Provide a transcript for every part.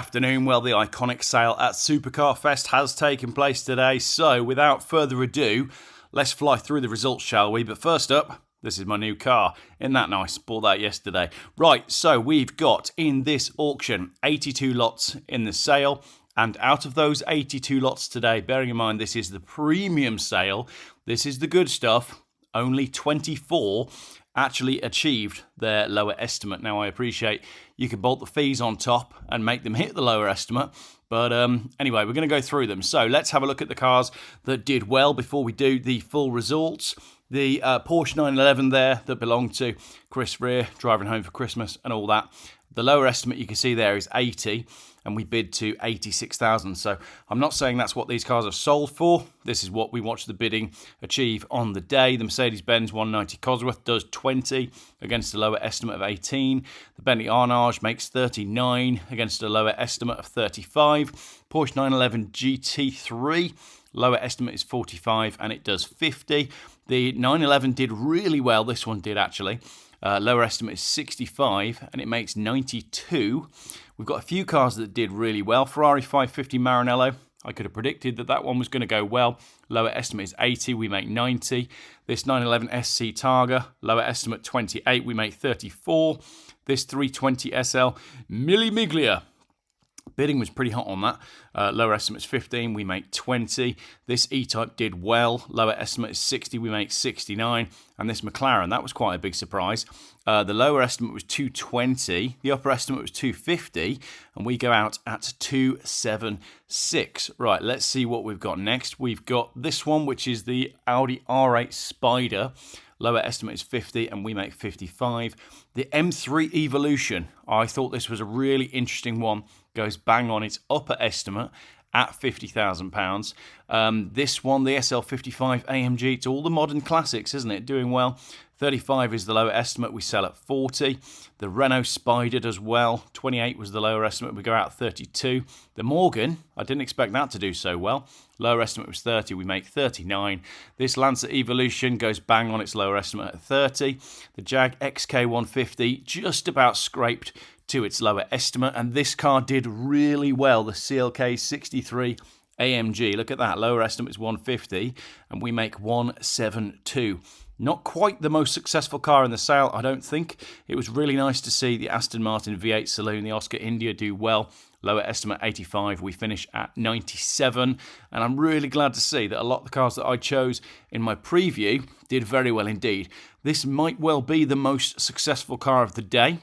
Afternoon. Well, the iconic sale at Supercar Fest has taken place today, so without further ado, let's fly through the results, shall we? But first up, this is my new car. Isn't that nice? Bought that yesterday. Right, so we've got in this auction 82 lots in the sale, and out of those 82 lots today, bearing in mind this is the premium sale, this is the good stuff, only 24 actually achieved their lower estimate. Now, I appreciate you can bolt the fees on top and make them hit the lower estimate, but anyway, we're going to go through them. So let's have a look at the cars that did well before we do the full results. The Porsche 911 there that belonged to Chris Rea, driving home for Christmas and all that. The lower estimate you can see there is 80, and we bid to 86,000. So I'm not saying that's what these cars are sold for. This is what we watched the bidding achieve on the day. The Mercedes-Benz 190 Cosworth does 20 against a lower estimate of 18. The Bentley Arnage makes 39 against a lower estimate of 35. Porsche 911 GT3, lower estimate is 45, and it does 50. The 911 did really well. This one did actually. Lower estimate is 65, and it makes 92. We've got a few cars that did really well. Ferrari 550 Maranello, I could have predicted that one was going to go well. Lower estimate is 80, we make 90. This 911 SC Targa, lower estimate 28, we make 34. This 320 SL Mille Miglia, bidding was pretty hot on that. Lower estimate is 15, we make 20. This E-Type did well. Lower estimate is 60, we make 69. And this McLaren, that was quite a big surprise. The lower estimate was 220. The upper estimate was 250. And we go out at 276. Right, let's see what we've got next. We've got this one, which is the Audi R8 Spider. Lower estimate is 50, and we make 55. The M3 Evolution, I thought this was a really interesting one. Goes bang on its upper estimate at £50,000. This one, the SL55 AMG, it's all the modern classics, isn't it? Doing well. 35 is the lower estimate, we sell at 40. The Renault Spider does well. 28 was the lower estimate, we go out at 32. The Morgan, I didn't expect that to do so well. Lower estimate was 30, we make 39. This Lancer Evolution goes bang on its lower estimate at 30. The Jag XK150 just about scraped to its lower estimate, and this car did really well. The CLK 63 AMG, look at that, lower estimate is 150, and we make 172. Not quite the most successful car in the sale, I don't think. It was really nice to see the Aston Martin V8 Saloon, the Oscar India, do well. Lower estimate 85, we finish at 97. And I'm really glad to see that a lot of the cars that I chose in my preview did very well indeed. This might well be the most successful car of the day.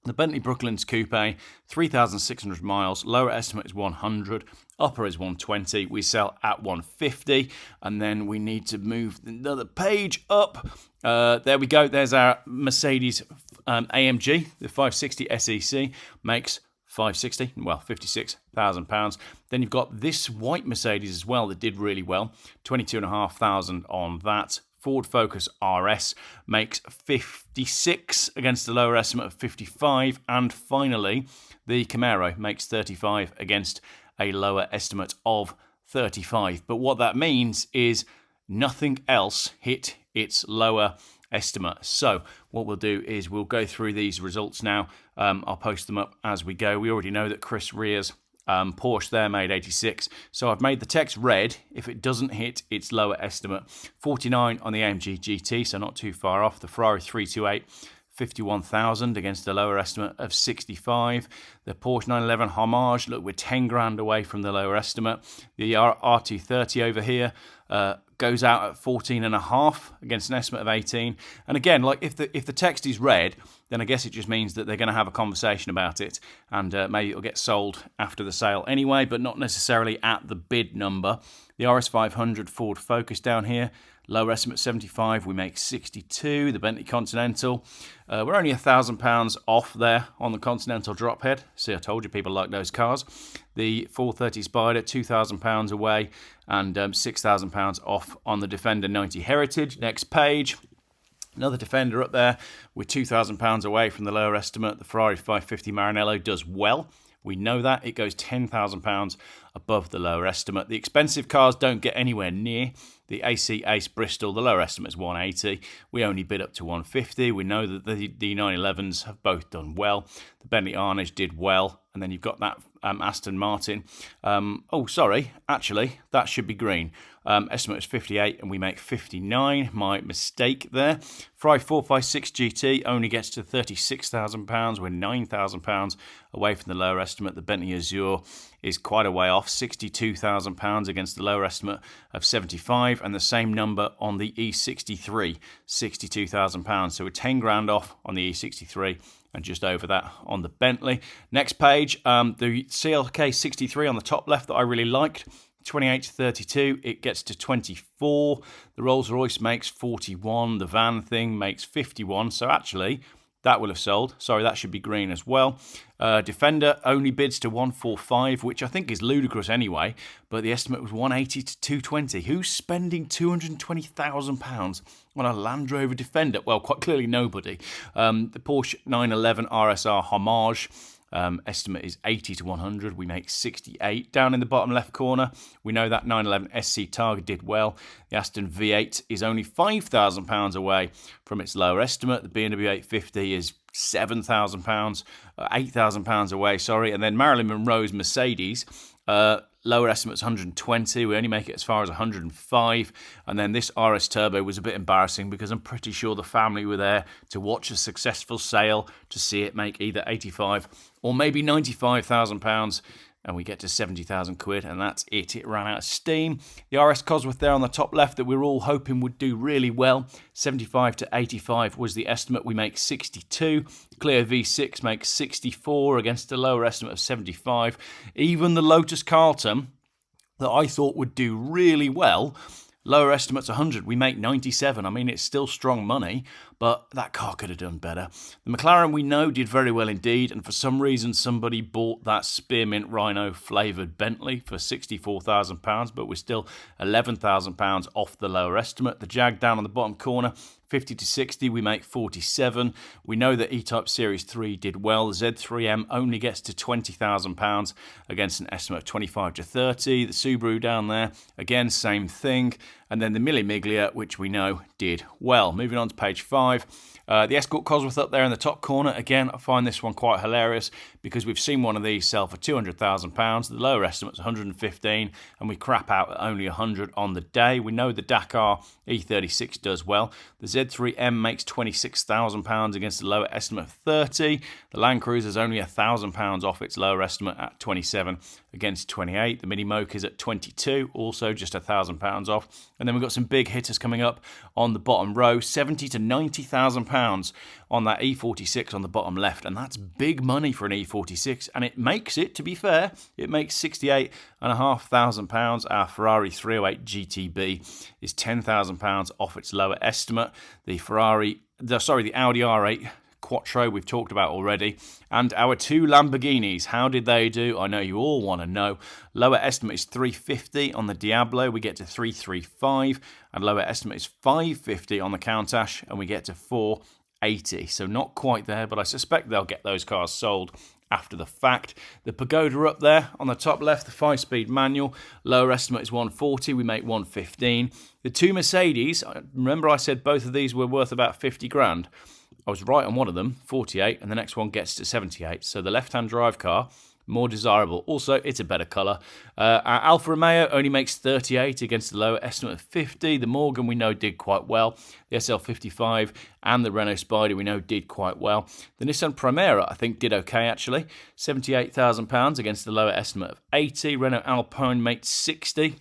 The Bentley Brooklands Coupe, 3,600 miles, lower estimate is 100, upper is 120, we sell at 150, and then we need to move another page up. There we go, there's our Mercedes AMG, the 560 SEC, makes 560, well, £56,000. Then you've got this white Mercedes as well that did really well, 22,500 on that. Ford Focus RS makes 56 against the lower estimate of 55. And finally, the Camaro makes 35 against a lower estimate of 35. But what that means is nothing else hit its lower estimate. So what we'll do is we'll go through these results now. I'll post them up as we go. We already know that Chris Rea's Porsche there made 86. So I've made the text red if it doesn't hit its lower estimate. 49 on the AMG GT, so not too far off. The Ferrari 328, 51,000 against the lower estimate of 65. The Porsche 911 Homage, look, we're 10 grand away from the lower estimate. The R230 over here goes out at 14.5 against an estimate of 18. And again, like if the text is red, then I guess it just means that they're going to have a conversation about it, and maybe it'll get sold after the sale anyway, but not necessarily at the bid number. The RS500 Ford Focus down here, lower estimate 75, we make 62. The Bentley Continental, we're only £1,000 off there on the Continental drop head. See, I told you people like those cars. The 430 Spider, £2,000 away, and £6,000 off on the Defender 90 Heritage. Next page. Another Defender up there. We're £2,000 away from the lower estimate. The Ferrari 550 Maranello does well. We know that. It goes £10,000 above the lower estimate. The expensive cars don't get anywhere near. The AC Ace Bristol, the lower estimate is 180. We only bid up to 150. We know that the 911s have both done well. The Bentley Arnage did well. And then you've got that Aston Martin. Actually, that should be green. Estimate is 58 and we make 59. My mistake there. Ferrari 456 GT only gets to £36,000. We're £9,000 away from the lower estimate. The Bentley Azure is quite a way off, £62,000 against the lower estimate of 75, and the same number on the E63, £62,000. So we're 10 grand off on the E63 and just over that on the Bentley. Next page, the CLK 63 on the top left that I really liked. 28 to 32, it gets to 24. The Rolls-Royce makes 41. The van thing makes 51. So actually, that will have sold. Sorry, that should be green as well. Defender only bids to 145, which I think is ludicrous anyway. But the estimate was 180 to 220. Who's spending £220,000 on a Land Rover Defender? Well, quite clearly nobody. The Porsche 911 RSR Homage. Estimate is 80 to 100. We make 68. Down in the bottom left corner, we know that 911 SC Targa did well. The Aston V8 is only £5,000 away from its lower estimate. The BMW 850 is £7,000, £8,000 away, sorry. And then Marilyn Monroe's Mercedes, lower estimate's 120. We only make it as far as 105. And then this RS Turbo was a bit embarrassing because I'm pretty sure the family were there to watch a successful sale to see it make either 85 or maybe £95,000. And we get to 70,000 quid, and that's it. It ran out of steam. The RS Cosworth there on the top left that we were all hoping would do really well, 75 to 85 was the estimate. We make 62. Clio V6 makes 64 against a lower estimate of 75. Even the Lotus Carlton that I thought would do really well, lower estimate's 100. We make 97. I mean, it's still strong money, but that car could have done better. The McLaren we know did very well indeed, and for some reason somebody bought that Spearmint Rhino flavoured Bentley for £64,000, but we're still £11,000 off the lower estimate. The Jag down on the bottom corner, 50 to 60, we make 47. We know that E-Type Series 3 did well. The Z3M only gets to £20,000 against an estimate of 25 to 30. The Subaru down there, again, same thing. And then the Mille Miglia, which we know did well. Moving on to page 5. The Escort Cosworth up there in the top corner. Again, I find this one quite hilarious because we've seen one of these sell for £200,000. The lower estimate's 115, and we crap out at only 100 on the day. We know the Dakar E36 does well. The Z3M makes £26,000 against the lower estimate of 30. The Land Cruiser's only £1,000 off its lower estimate at 27 against 28. The Mini Mocha's at 22, also just £1,000 off. And then we've got some big hitters coming up on the bottom row, 70 to £90,000 on that E46 on the bottom left, and that's big money for an E46, and it makes it, to be fair, it makes £68,500. Our Ferrari 308 GTB is £10,000 off its lower estimate. The Audi R8 Quattro we've talked about already, and our two Lamborghinis, how did they do? I know you all want to know. Lower estimate is 350 on the Diablo, we get to 335, and lower estimate is 550 on the Countach, and we get to 480. So not quite there, but I suspect they'll get those cars sold after the fact. The Pagoda up there on the top left, the 5-speed manual, lower estimate is 140, we make 115. The two Mercedes, remember I said both of these were worth about 50 grand. I was right on one of them, 48, and the next one gets to 78. So the left-hand drive car, more desirable. Also, it's a better colour. Our Alfa Romeo only makes 38 against the lower estimate of 50. The Morgan we know did quite well. The SL55 and the Renault Spider we know did quite well. The Nissan Primera I think did okay actually. £78,000 against the lower estimate of 80. Renault Alpine makes 60.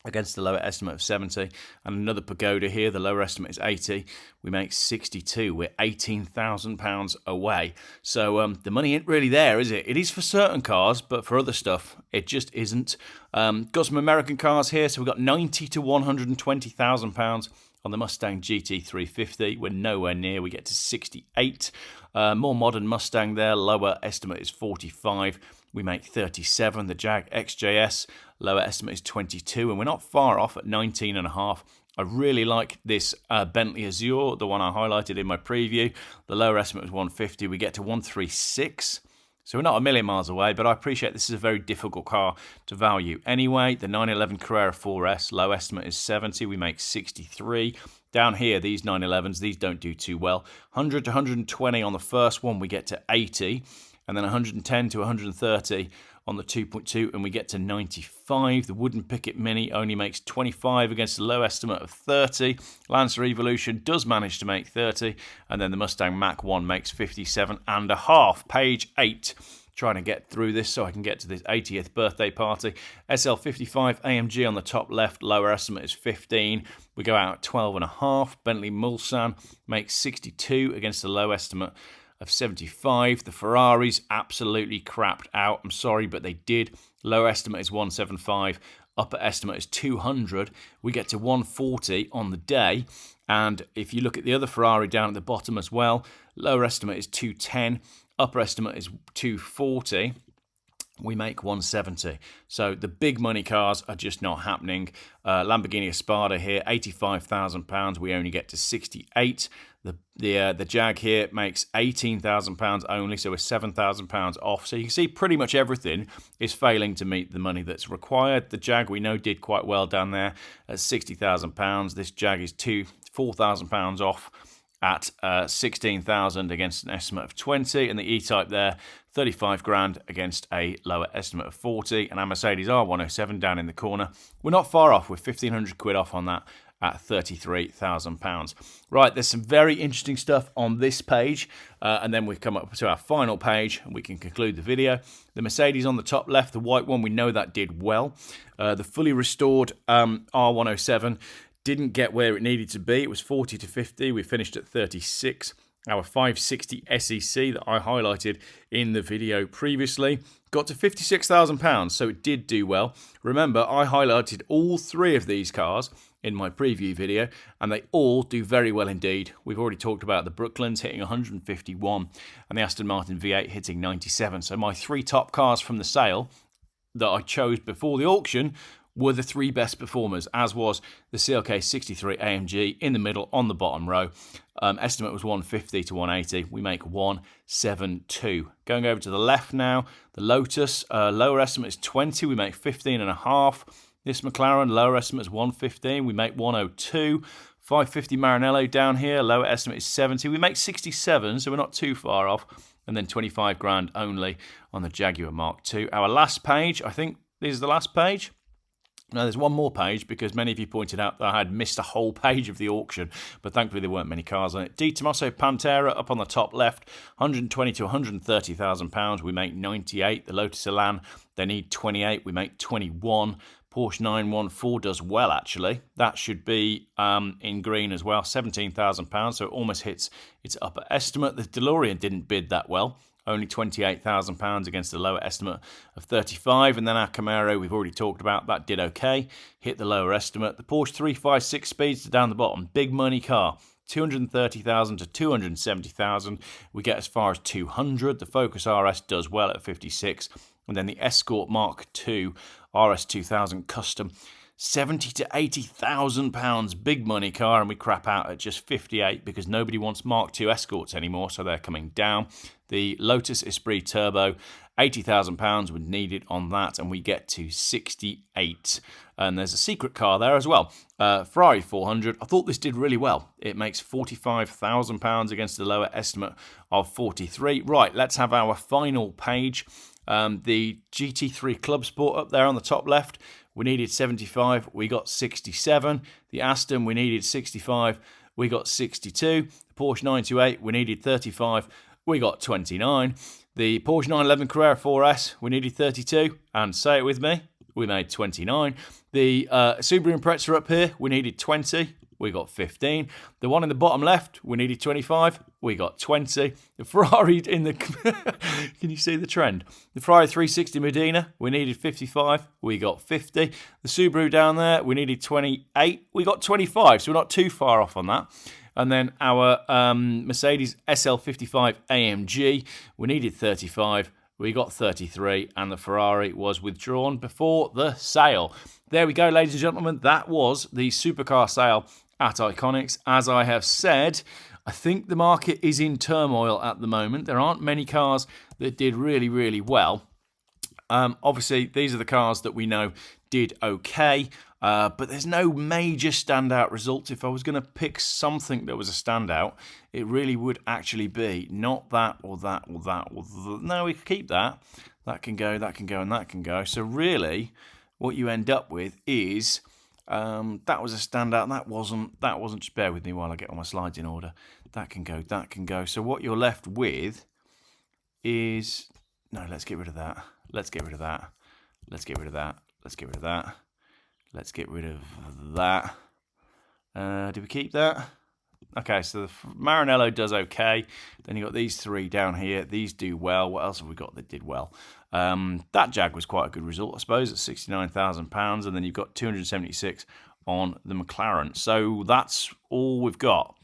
Against the lower estimate of 70, and another Pagoda here, the lower estimate is 80, we make 62, we're £18,000 away. So the money ain't really there, is it? It is for certain cars, but for other stuff, it just isn't. Got some American cars here, so we've got 90 to £120,000 on the Mustang GT350. We're nowhere near, we get to 68. More modern Mustang there, lower estimate is 45. We make 37. The Jag XJS, lower estimate is 22, and we're not far off at 19.5. I really like this Bentley Azure, the one I highlighted in my preview. The lower estimate was 150. We get to 136. So we're not a million miles away, but I appreciate this is a very difficult car to value. Anyway, the 911 Carrera 4S, low estimate is 70. We make 63. Down here, these 911s, these don't do too well. 100 to 120 on the first one, we get to 80. And then 110 to 130 on the 2.2 and we get to 95. The Wooden Picket Mini only makes 25 against a low estimate of 30. Lancer Evolution does manage to make 30, and then the Mustang Mach-1 makes 57.5. Page 8. Trying to get through this so I can get to this 80th birthday party. SL55 AMG on the top left, lower estimate is 15. We go out at 12.5. Bentley Mulsanne makes 62 against a low estimate of 75. The Ferraris absolutely crapped out. I'm sorry, but they did. Low estimate is 175. Upper estimate is 200. We get to 140 on the day. And if you look at the other Ferrari down at the bottom as well, lower estimate is 210. Upper estimate is 240. We make 170. So the big money cars are just not happening. Lamborghini Espada here, £85,000. We only get to 68. The Jag here makes £18,000 only, so we're £7,000 off. So you can see pretty much everything is failing to meet the money that's required. The Jag we know did quite well down there at £60,000. This Jag is £4,000 off at 16,000 against an estimate of 20, and the E-Type there 35 grand against a lower estimate of 40, and our Mercedes R107 down in the corner. We're not far off. We're 1,500 quid off on that at £33,000. Right, there's some very interesting stuff on this page, and then we've come up to our final page and we can conclude the video. The Mercedes on the top left, the white one, we know that did well. The fully restored R107 didn't get where it needed to be. It was 40 to 50. We finished at 36. Our 560 SEC that I highlighted in the video previously got to £56,000, so it did do well. Remember, I highlighted all three of these cars in my preview video, and they all do very well indeed. We've already talked about the Brooklands hitting 151 and the Aston Martin V8 hitting 97. So my three top cars from the sale that I chose before the auction were the three best performers, as was the CLK 63 AMG in the middle on the bottom row. Estimate was 150 to 180. We make 172. Going over to the left now, the Lotus, lower estimate is 20. We make 15.5. This McLaren, lower estimate is 115. We make 102. 550 Maranello down here, lower estimate is 70. We make 67, so we're not too far off. And then 25 grand only on the Jaguar Mark II. Our last page, I think this is the last page. Now, there's one more page because many of you pointed out that I had missed a whole page of the auction, but thankfully there weren't many cars on it. Di Tommaso Pantera up on the top left, 120 to 130,000 pounds. We make 98. The Lotus Elan, they need 28. We make 21. Porsche 914 does well, actually. That should be in green as well, £17,000, so it almost hits its upper estimate. The DeLorean didn't bid that well. Only £28,000 against a lower estimate of 35. And then our Camaro, we've already talked about, that did okay. Hit the lower estimate. The Porsche 356 Speedster down the bottom. Big money car. 230,000 to 270,000. We get as far as 200. The Focus RS does well at 56. And then the Escort Mark II RS 2000 Custom. 70 to 80,000 pounds, big money car, and we crap out at just 58 because nobody wants Mark II Escorts anymore, so they're coming down. The Lotus Esprit Turbo, 80,000 pounds was needed on that, and we get to 68. And there's a secret car there as well. Ferrari 400. I thought this did really well. It makes 45,000 pounds against the lower estimate of 43. Right, let's have our final page. The GT3 Club Sport up there on the top left. We needed 75, we got 67. The Aston, we needed 65, we got 62. The Porsche 928, we needed 35, we got 29. The Porsche 911 Carrera 4S, we needed 32, and say it with me, we made 29. The Subaru Impreza up here, we needed 20, we got 15. The one in the bottom left, we needed 25, we got 20. The Ferrari in the... Can you see the trend? The Ferrari 360 Modena, we needed 55, we got 50. The Subaru down there, we needed 28, we got 25, so we're not too far off on that. And then our Mercedes SL55 AMG, we needed 35, we got 33, and the Ferrari was withdrawn before the sale. There we go, ladies and gentlemen. That was the supercar sale at Iconics. As I have said, I think the market is in turmoil at the moment. There aren't many cars that did really, really well. Obviously, these are the cars that we know did okay, but there's no major standout results. If I was going to pick something that was a standout, it really would actually be not that or that or that or no, we could keep that. That can go, and that can go. So really, what you end up with is that was a standout. That wasn't. Just bear with me while I get all my slides in order. That can go, that can go. So what you're left with is no. Let's get rid of that. Let's get rid of that. Let's get rid of that. Let's get rid of that. Let's get rid of that. Did we keep that? Okay, so the Maranello does okay. Then you got these three down here. These do well. What else have we got that did well? That Jag was quite a good result, I suppose, at £69,000. And then you've got 276 on the McLaren. So that's all we've got.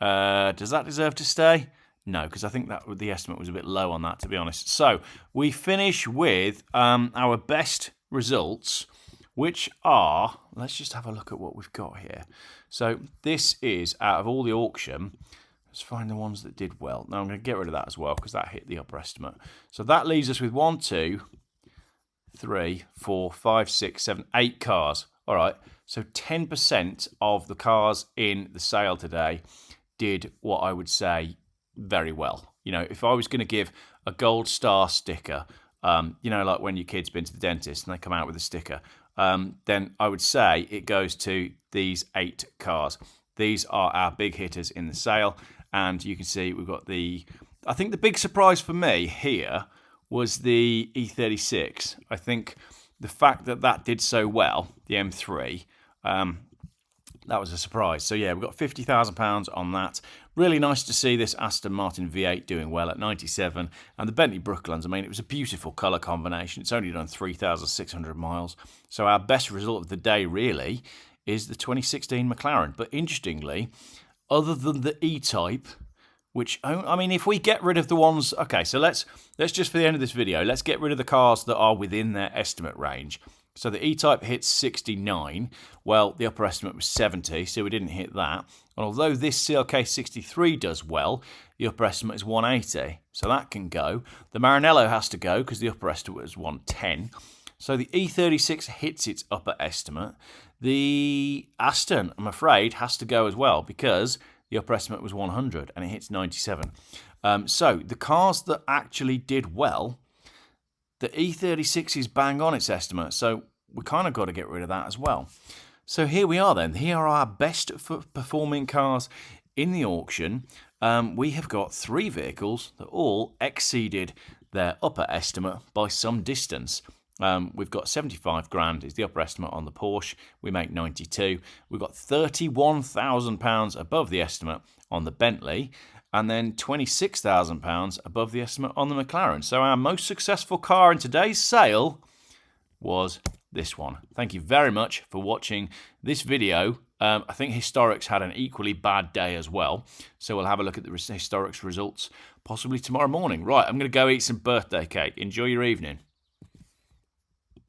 Does that deserve to stay? No, because I think that the estimate was a bit low on that, to be honest. So we finish with our best results, which are, let's just have a look at what we've got here. So this is out of all the auction. Let's find the ones that did well. Now I'm going to get rid of that as well because that hit the upper estimate. So that leaves us with 1, 2, 3, 4, 5, 6, 7, 8 cars. All right, so 10% of the cars in the sale today did what I would say very well. You know, if I was going to give a gold star sticker, you know, like when your kid's been to the dentist and they come out with a sticker, then I would say it goes to these 8 cars. These are our big hitters in the sale, and you can see we've got I think the big surprise for me here was the E36. I think the fact that that did so well, the M3, that was a surprise. So yeah, we've got £50,000 on that. Really nice to see this Aston Martin V8 doing well at 97. And the Bentley Brooklands, I mean, it was a beautiful colour combination. It's only done 3,600 miles. So our best result of the day, really, is the 2016 McLaren. But interestingly, other than the E-Type, which, I mean, if we get rid of the ones... Okay, so let's just, for the end of this video, let's get rid of the cars that are within their estimate range. So the E-Type hits 69. Well, the upper estimate was 70, so we didn't hit that. And although this CLK 63 does well, the upper estimate is 180. So that can go. The Maranello has to go because the upper estimate was 110. So the E36 hits its upper estimate. The Aston, I'm afraid, has to go as well because the upper estimate was 100 and it hits 97. So the cars that actually did well, the E36 is bang on its estimate, so we kind of got to get rid of that as well. So here we are then. Here are our best performing cars in the auction. We have got 3 vehicles that all exceeded their upper estimate by some distance. We've got 75 grand is the upper estimate on the Porsche. We make 92. We've got £31,000 above the estimate on the Bentley, and then £26,000 above the estimate on the McLaren. So our most successful car in today's sale was this one. Thank you very much for watching this video. I think Historics had an equally bad day as well. So we'll have a look at the Historics results possibly tomorrow morning. Right, I'm going to go eat some birthday cake. Enjoy your evening.